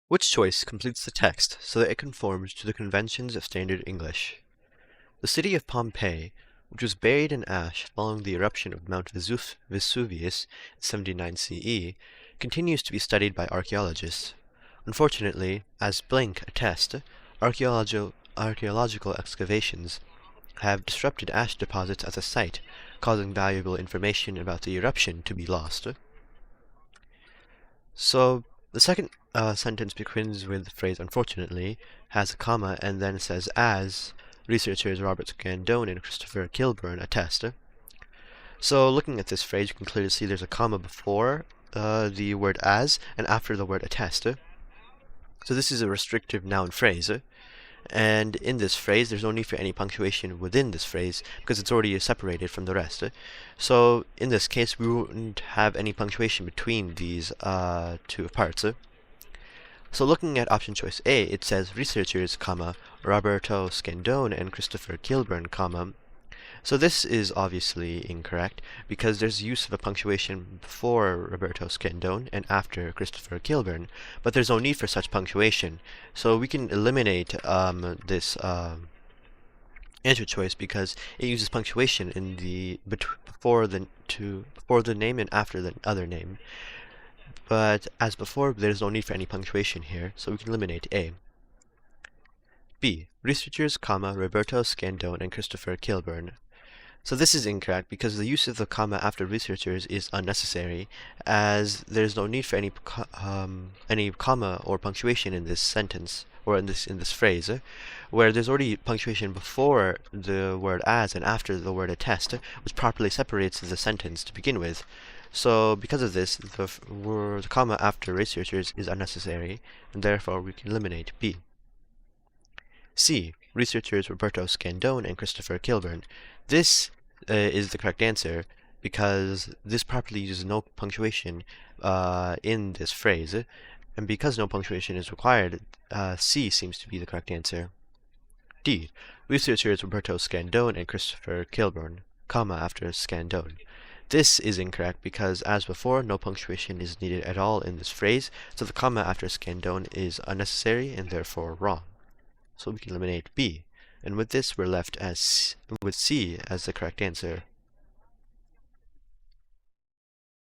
Which choice completes the text so that it conforms to the conventions of standard English? The city of Pompeii, which was buried in ash following the eruption of Mount Vesuvius in 79 CE, continues to be studied by archaeologists. Unfortunately, as blank attest, archaeological excavations have disrupted ash deposits at the site, causing valuable information about the eruption to be lost. So the second sentence begins with the phrase unfortunately, has a comma, and then says as researchers Robert Scandone and Christopher Kilburn attest. So looking at this phrase, you can clearly see there's a comma before the word as and after the word attest. So this is a restrictive noun phrase. And in this phrase, there's no need for any punctuation within this phrase because it's already separated from the rest. So in this case, we wouldn't have any punctuation between these two parts. So looking at option choice A, it says researchers, comma, Roberto Scandone and Christopher Kilburn, comma. So this is obviously incorrect because there's use of a punctuation before Roberto Scandone and after Christopher Kilburn, but there's no need for such punctuation. So we can eliminate this answer choice because it uses punctuation in the before the name and after the other name. But as before, there's no need for any punctuation here, so we can eliminate A. B. Researchers, comma, Roberto Scandone and Christopher Kilburn. So this is incorrect because the use of the comma after researchers is unnecessary, as there's no need for any comma or punctuation in this sentence or in this phrase, where there's already punctuation before the word as and after the word attest, which properly separates the sentence to begin with. So because of this, the comma after researchers is unnecessary, and therefore we can eliminate B. C. Researchers Roberto Scandone and Christopher Kilburn. This is the correct answer because this properly uses no punctuation in this phrase, and because no punctuation is required, C seems to be the correct answer. D. Researchers Roberto Scandone and Christopher Kilburn, comma after Scandone. This is incorrect because, as before, no punctuation is needed at all in this phrase, so the comma after Scandone is unnecessary and therefore wrong. So we can eliminate B. And with this, we're left with C as the correct answer.